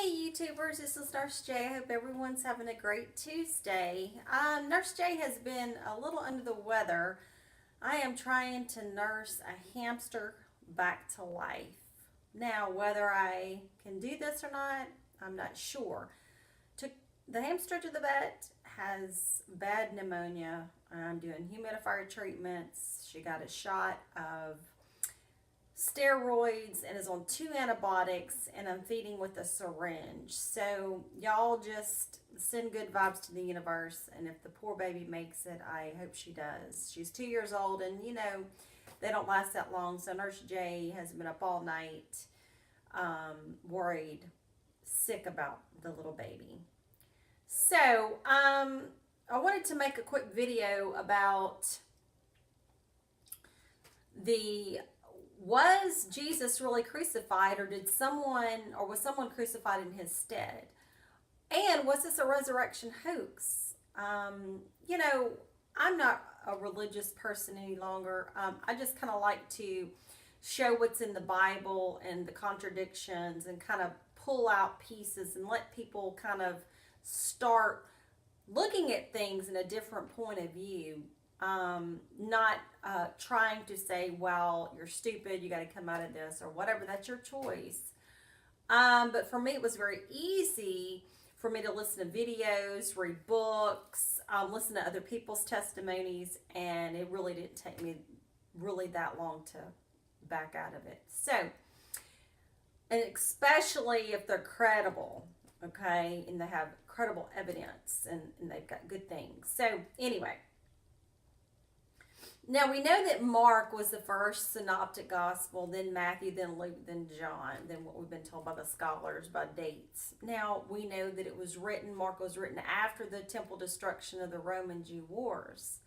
Hey YouTubers, this is Nurse J. I hope everyone's having a great Tuesday. Nurse J has been a little under the weather. I am trying to nurse a hamster back to life. Now, whether I can do this or not, I'm not sure. Took the hamster to the vet, has bad pneumonia. I'm doing humidifier treatments. She got a shot of steroids and is on 2 antibiotics, and I'm feeding with a syringe. So y'all just send good vibes to the universe, and if the poor baby makes it, I hope she does. She's 2 years old, and you know they don't last that long. So Nurse J has been up all night, worried, sick about the little baby. So I wanted to make a quick video about was Jesus really crucified, or was someone crucified in his stead? And was this a resurrection hoax? You know, I'm not a religious person any longer. I just kind of like to show what's in the Bible and the contradictions and kind of pull out pieces and let people kind of start looking at things in a different point of view. Not trying to say, well, you're stupid, you got to come out of this, or whatever, that's your choice. But for me, it was very easy for me to listen to videos, read books, listen to other people's testimonies, and it really didn't take me really that long to back out of it. So, and especially if they're credible, okay, and they have credible evidence, and they've got good things. So, anyway. Now, we know that Mark was the first synoptic gospel, then Matthew, then Luke, then John, then what we've been told by the scholars by dates. Now, we know that Mark was written after the temple destruction of the Roman Jew wars.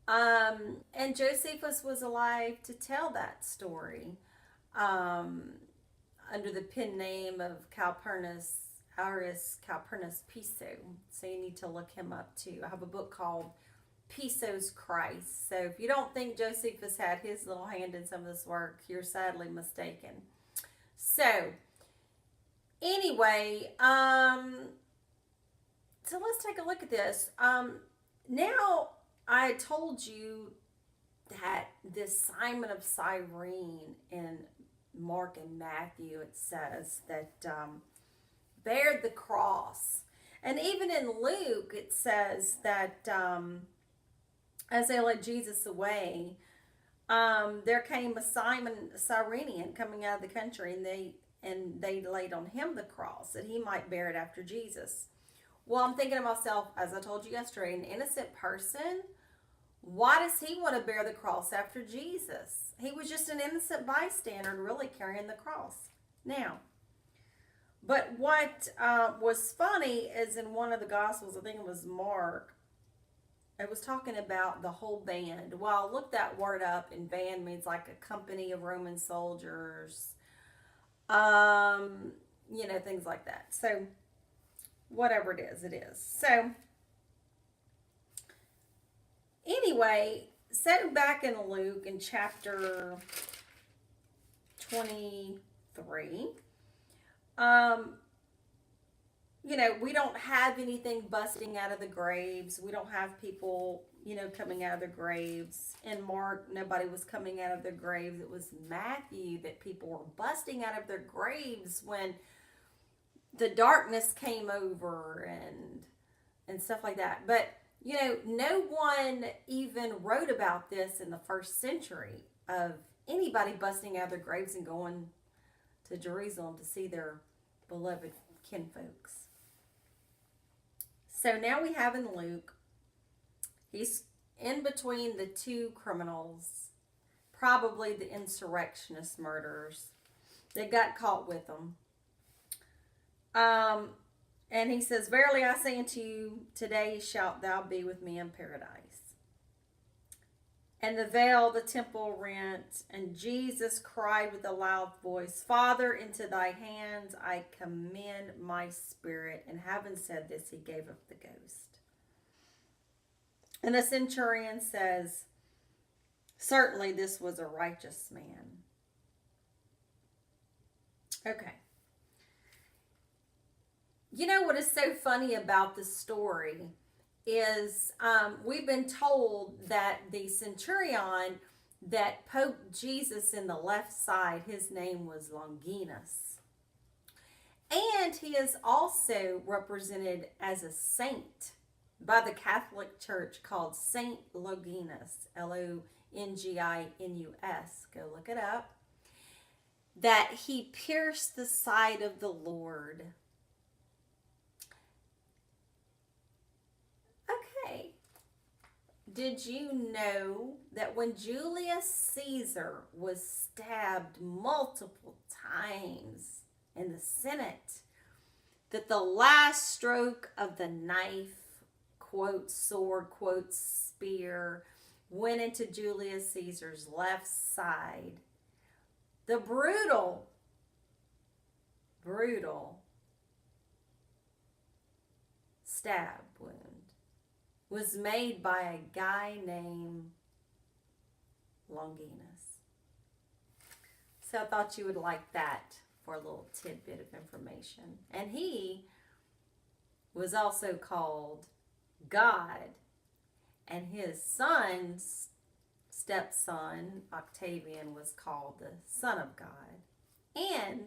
And Josephus was alive to tell that story under the pen name of Aris Calpurnus Piso. So you need to look him up too. I have a book called Piso's Christ. So if you don't think Josephus had his little hand in some of this work, you're sadly mistaken. So anyway, so let's take a look at this. Now I told you that this Simon of Cyrene in Mark and Matthew, it says that bared the cross. And even in Luke, it says that as they led Jesus away, there came a Simon Cyrenian coming out of the country, and they laid on him the cross that he might bear it after Jesus. Well, I'm thinking to myself, as I told you yesterday, an innocent person, why does he want to bear the cross after Jesus? He was just an innocent bystander really carrying the cross. Now, but what was funny is in one of the Gospels, I think it was Mark, it was talking about the whole band. Well, look that word up, and band means like a company of Roman soldiers, you know, things like that. So, whatever it is, it is. So, anyway, so back in Luke in chapter 23, you know, we don't have anything busting out of the graves. We don't have people, you know, coming out of their graves. In Mark, nobody was coming out of their graves. It was Matthew that people were busting out of their graves when the darkness came over and stuff like that. But, you know, no one even wrote about this in the first century of anybody busting out of their graves and going to Jerusalem to see their beloved kinfolks. So now we have in Luke, he's in between the two criminals, probably the insurrectionist murderers that got caught with them. And he says, verily I say unto you, today shalt thou be with me in paradise. And the veil, the temple rent, and Jesus cried with a loud voice, Father, into thy hands I commend my spirit. And having said this, he gave up the ghost. And the centurion says, certainly this was a righteous man. Okay. You know what is so funny about this story is we've been told that the centurion that poked Jesus in the left side, his name was Longinus. And he is also represented as a saint by the Catholic Church called Saint Longinus, Longinus. Go look it up. That he pierced the side of the Lord. Okay. Did you know that when Julius Caesar was stabbed multiple times in the Senate, that the last stroke of the knife, quote sword, quote spear, went into Julius Caesar's left side? The brutal stab wound was made by a guy named Longinus. So I thought you would like that for a little tidbit of information. And he was also called God, and his stepson, Octavian, was called the Son of God. And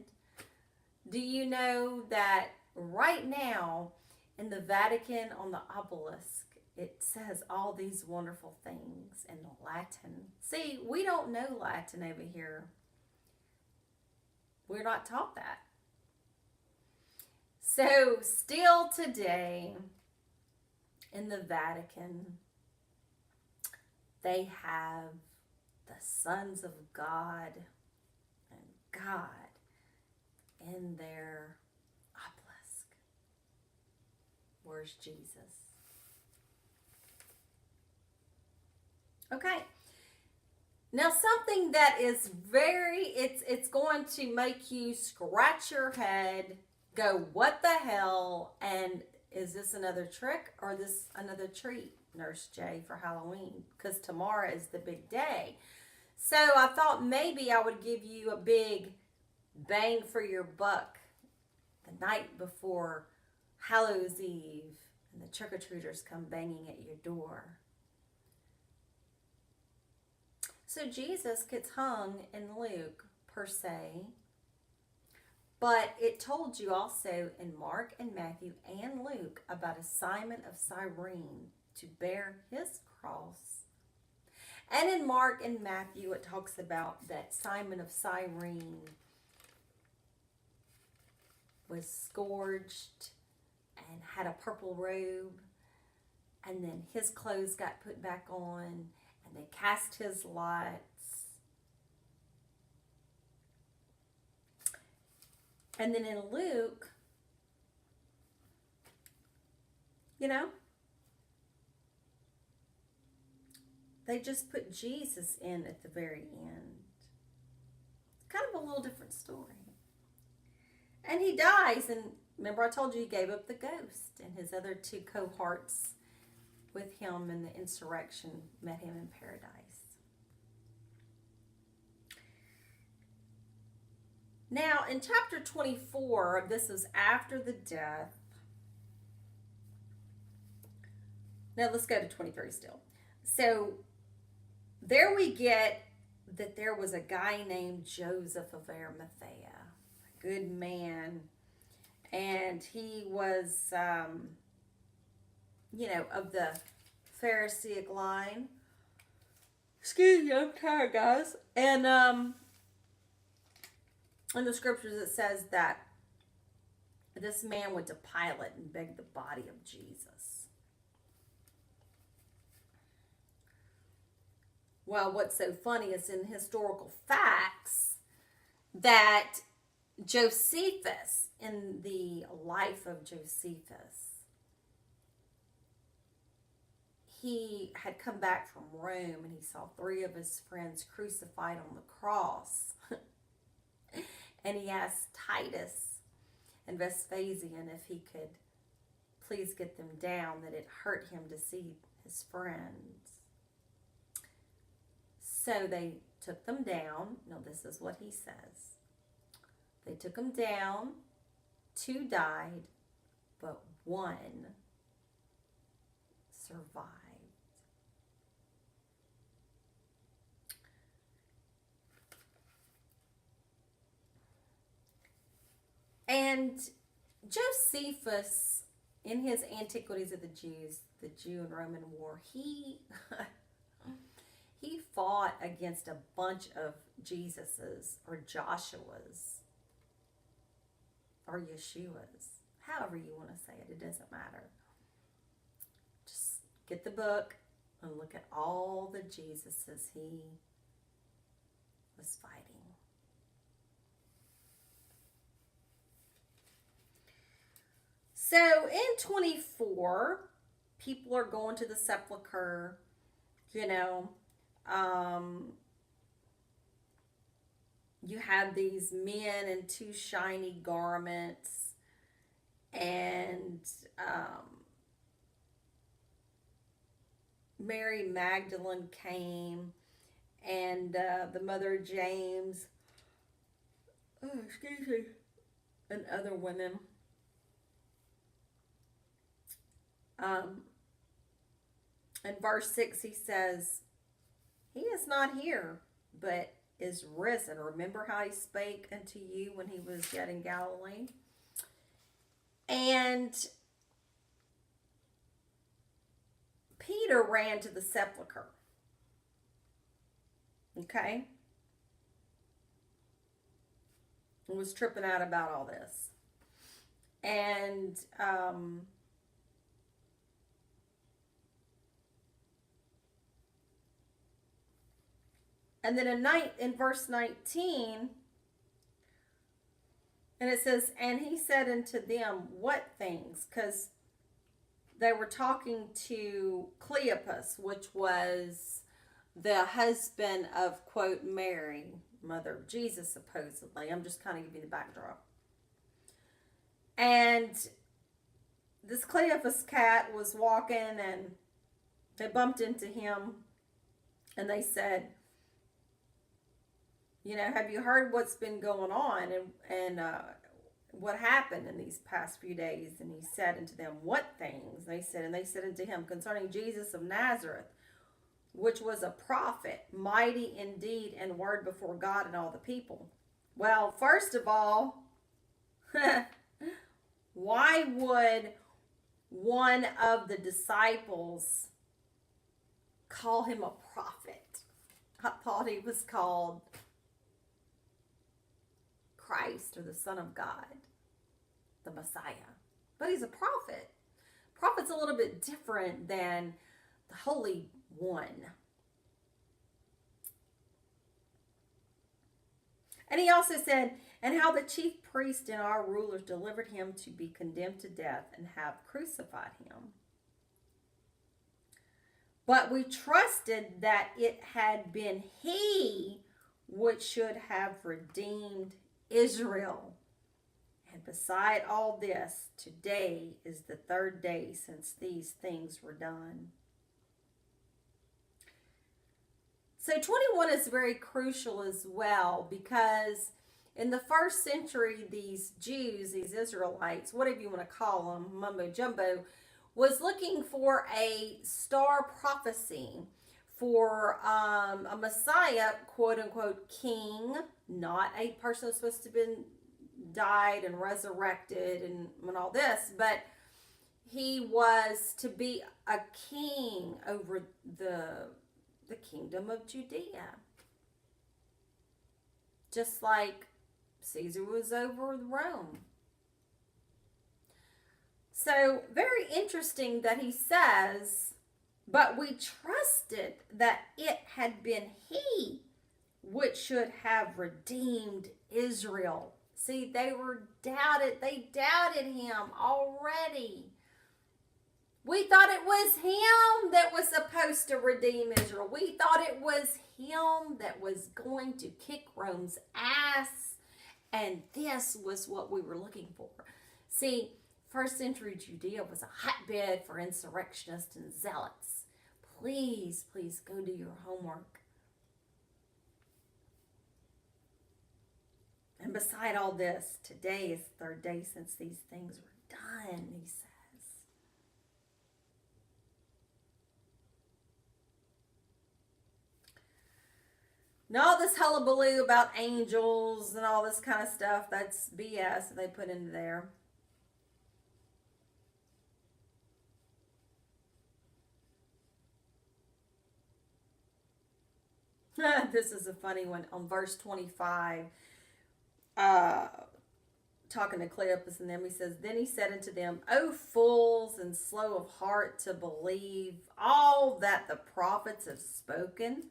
do you know that right now in the Vatican on the obelisk, it says all these wonderful things in Latin? See, we don't know Latin over here. We're not taught that. So, still today in the Vatican, they have the sons of God and God in their obelisk. Where's Jesus? Okay. Now something that is it's going to make you scratch your head, go, what the hell, and is this another trick or this another treat, Nurse J, for Halloween? Because tomorrow is the big day. So I thought maybe I would give you a big bang for your buck the night before Hallows Eve and the trick-or-treaters come banging at your door. So Jesus gets hung in Luke, per se, but it told you also in Mark and Matthew and Luke about a Simon of Cyrene to bear his cross. And in Mark and Matthew it talks about that Simon of Cyrene was scourged and had a purple robe, and then his clothes got put back on, and they cast his lots. And then in Luke, they just put Jesus in at the very end. Kind of a little different story. And he dies, and remember I told you he gave up the ghost, and his other two cohorts with him in the insurrection met him in paradise. Now, in chapter 24, this is after the death. Now, let's go to 23 still. So, there we get that there was a guy named Joseph of Arimathea, a good man, and he was, of the Pharisaic line. Excuse me, I'm tired, guys. And in the scriptures it says that this man went to Pilate and begged the body of Jesus. Well, what's so funny is in historical facts that Josephus, in the life of Josephus, he had come back from Rome and he saw 3 of his friends crucified on the cross. And he asked Titus and Vespasian if he could please get them down, that it hurt him to see his friends. So they took them down. No, this is what he says. They took them down. 2 died. but one survived. And Josephus, in his Antiquities of the Jews, the Jew and Roman War, he he fought against a bunch of Jesus's or Joshua's or Yeshua's, however you want to say it. It doesn't matter. Just get the book and look at all the Jesus's he was fighting. So in 24, people are going to the sepulcher, you know. You have these men in two shiny garments, and Mary Magdalene came, and the mother of James, and other women. In verse 6, he says, he is not here, but is risen. Remember how he spake unto you when he was yet in Galilee? And Peter ran to the sepulcher. Okay? And was tripping out about all this. And then in verse 19, and it says, and he said unto them, what things? Because they were talking to Cleopas, which was the husband of, quote, Mary, mother of Jesus, supposedly. I'm just kind of giving you the backdrop. And this Cleopas cat was walking, and they bumped into him, and they said, you know, have you heard what's been going on and what happened in these past few days? And he said unto them, what things? They said unto him, concerning Jesus of Nazareth, which was a prophet, mighty in deed and word before God and all the people. Well, first of all, why would one of the disciples call him a prophet? I thought he was called Christ, or the Son of God, the Messiah. But he's a prophet. Prophet's a little bit different than the Holy One. And he also said, and how the chief priest and our rulers delivered him to be condemned to death and have crucified him. But we trusted that it had been he which should have redeemed Israel. And beside all this, today is the third day since these things were done. So 21 is very crucial as well, because in the first century, these Jews, these Israelites, whatever you want to call them, mumbo jumbo, was looking for a star prophecy for a Messiah, quote unquote, king, not a person who's supposed to have been died and resurrected and all this, but he was to be a king over the kingdom of Judea. Just like Caesar was over Rome. So, very interesting that he says, but we trusted that it had been he which should have redeemed Israel. See, they doubted him already. We thought it was him that was supposed to redeem Israel. We thought it was him that was going to kick Rome's ass. And this was what we were looking for. See, first century Judea was a hotbed for insurrectionists and zealots. Please, please go do your homework. And beside all this, today is the third day since these things were done, he says. Now, all this hullabaloo about angels and all this kind of stuff, that's BS that they put into there. This is a funny one. On verse 25, uh, talking to Cleopas and them, he says, Then he said unto them, O fools and slow of heart to believe all that the prophets have spoken.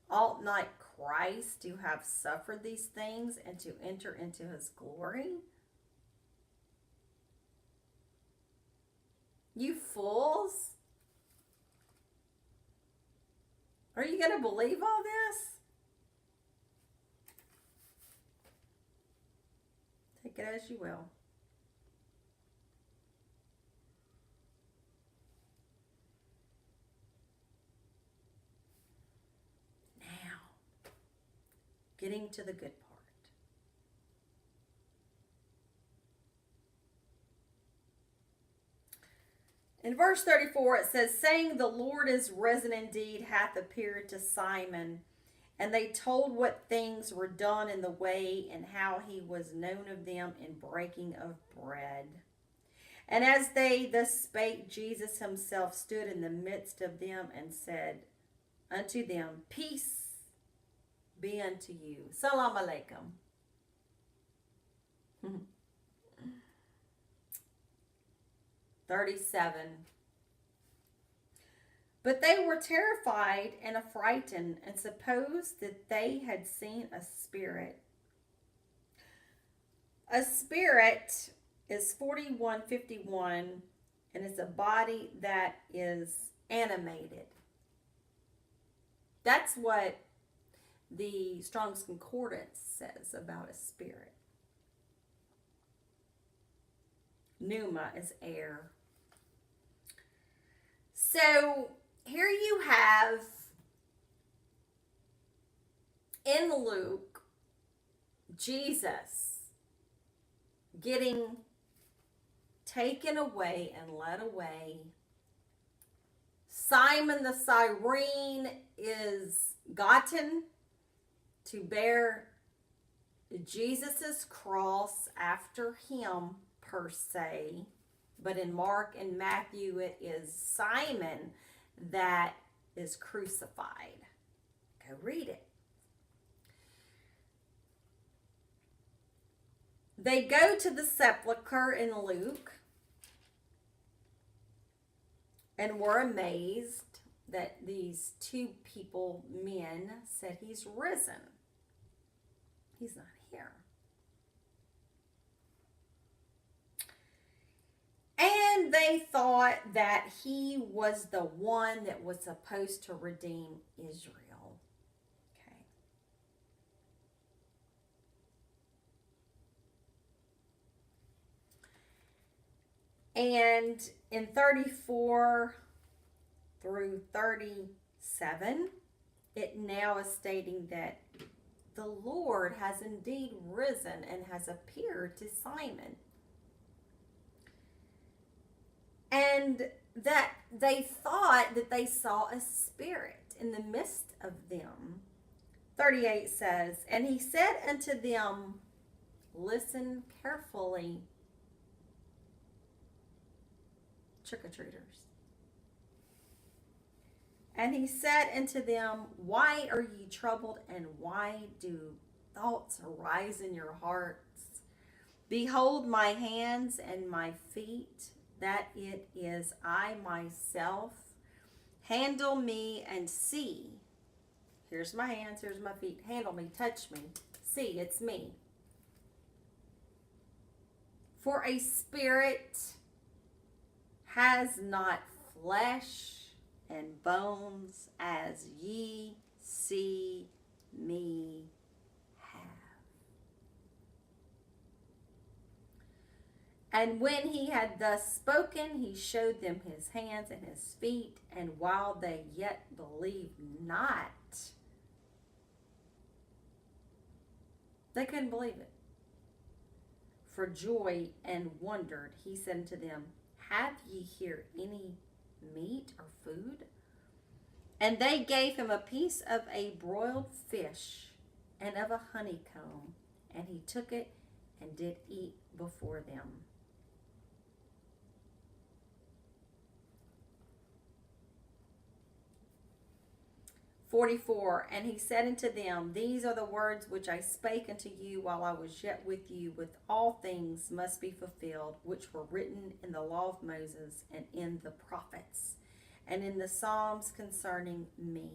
Ought not Christ to have suffered these things and to enter into his glory? You fools! Are you going to believe all this? Take it as you will. Now, getting to the good part. In verse 34, it says, saying, The Lord is risen indeed, hath appeared to Simon. And they told what things were done in the way, and how he was known of them in breaking of bread. And as they thus spake, Jesus himself stood in the midst of them, and said unto them, Peace be unto you. Salam alaikum. 37. But they were terrified and affrighted, and supposed that they had seen a spirit. A spirit is 4151, and it's a body that is animated. That's what the Strong's Concordance says about a spirit. Pneuma is air. So here you have in Luke Jesus getting taken away and led away. Simon the Cyrene is gotten to bear Jesus's cross after him, per se, but in Mark and Matthew it is Simon that is crucified. Go read it. They go to the sepulcher in Luke and were amazed that these two people, men, said he's risen. He's not here. And they thought that he was the one that was supposed to redeem Israel. Okay. And in 34 through 37, it now is stating that the Lord has indeed risen and has appeared to Simon. And that they thought that they saw a spirit in the midst of them. 38 says, And he said unto them, Listen carefully, trick-or-treaters. And he said unto them, Why are ye troubled, and why do thoughts arise in your hearts? Behold my hands and my feet, that it is I myself. Handle me and see. Here's my hands, here's my feet. Handle me, touch me. See, it's me. For a spirit has not flesh and bones as ye see me have. And when he had thus spoken, he showed them his hands and his feet, and while they yet believed not, they couldn't believe it. for joy and wondered. He said unto them, have ye here any meat or food? And they gave him a piece of a broiled fish and of a honeycomb, and he took it and did eat before them. And he said unto them, these are the words which I spake unto you while I was yet with you, with all things must be fulfilled, which were written in the law of Moses, and in the prophets, and in the Psalms concerning me.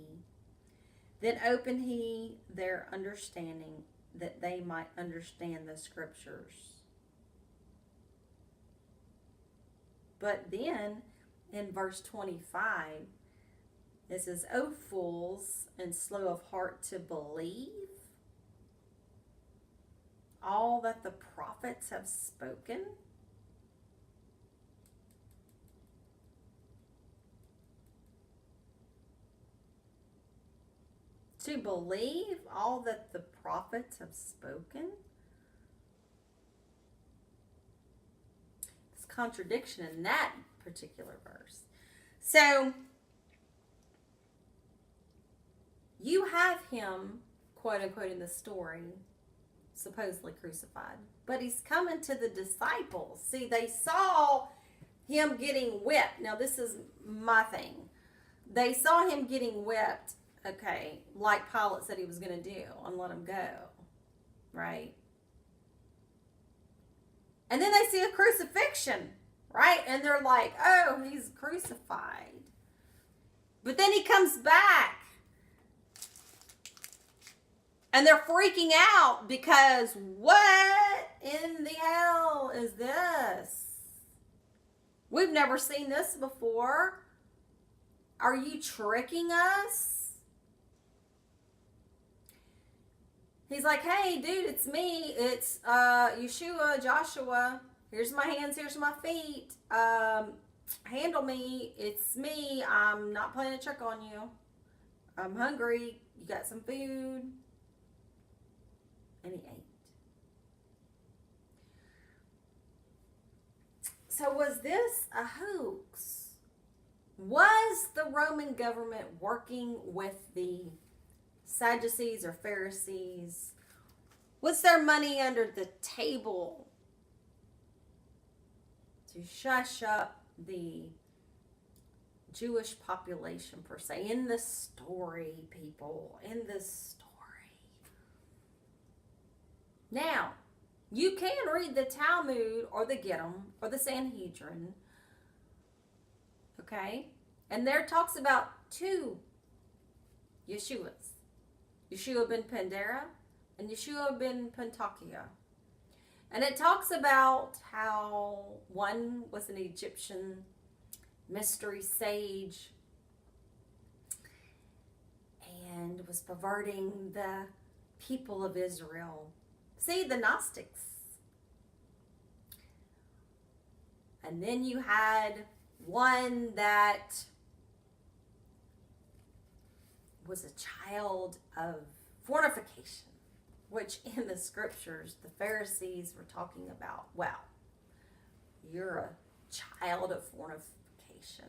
Then opened he their understanding, that they might understand the scriptures. But then, in verse 25, it says, O fools, and slow of heart to believe all that the prophets have spoken. To believe all that the prophets have spoken? There's contradiction in that particular verse. So, you have him, quote unquote, in the story, supposedly crucified. But he's coming to the disciples. See, they saw him getting whipped. Now, this is my thing. They saw him getting whipped, okay, like Pilate said he was going to do, and let him go, right? And then they see a crucifixion, right? And they're like, oh, he's crucified. But then he comes back. And they're freaking out because what in the hell is this? We've never seen this before. Are you tricking us? He's like, hey, dude, it's me. It's Yeshua, Joshua. Here's my hands. Here's my feet. Handle me. It's me. I'm not playing a trick on you. I'm hungry. You got some food? And he ate. So was this a hoax? Was the Roman government working with the Sadducees or Pharisees? Was there money under the table to shush up the Jewish population per se? In the story, people, in the story. Now, you can read the Talmud or the Gittim or the Sanhedrin, okay? And there talks about two Yeshuas. Yeshua ben Pandera and Yeshua ben Pantakia. And it talks about how one was an Egyptian mystery sage and was perverting the people of Israel. See, the Gnostics. And then you had one that was a child of fornication, which in the scriptures, the Pharisees were talking about, well, you're a child of fornication.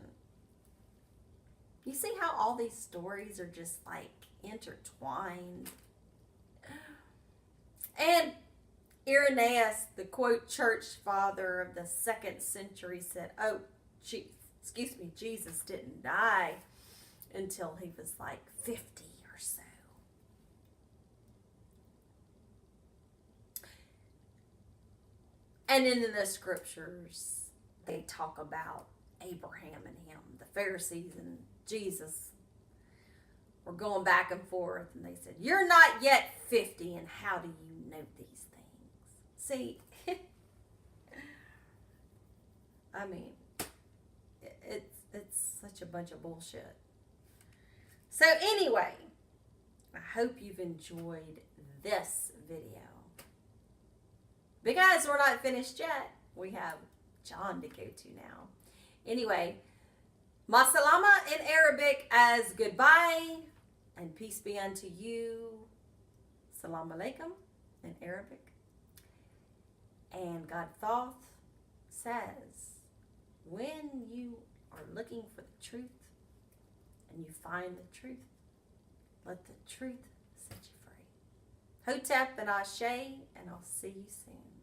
You see how all these stories are just like intertwined? And Irenaeus, the quote church father of the 2nd century, said, Jesus didn't die until he was like 50 or so. And in the scriptures, they talk about Abraham and him. The Pharisees and Jesus were going back and forth, and they said, you're not yet 50, and how do you know these things? See, I mean, it's such a bunch of bullshit. So anyway, I hope you've enjoyed this video. But guys, we're not finished yet. We have John to go to now. Anyway, Masalama in Arabic as goodbye and peace be unto you. Salam alaikum in Arabic. And God Thoth says, when you are looking for the truth and you find the truth, let the truth set you free. Hotep and Ashe, and I'll see you soon.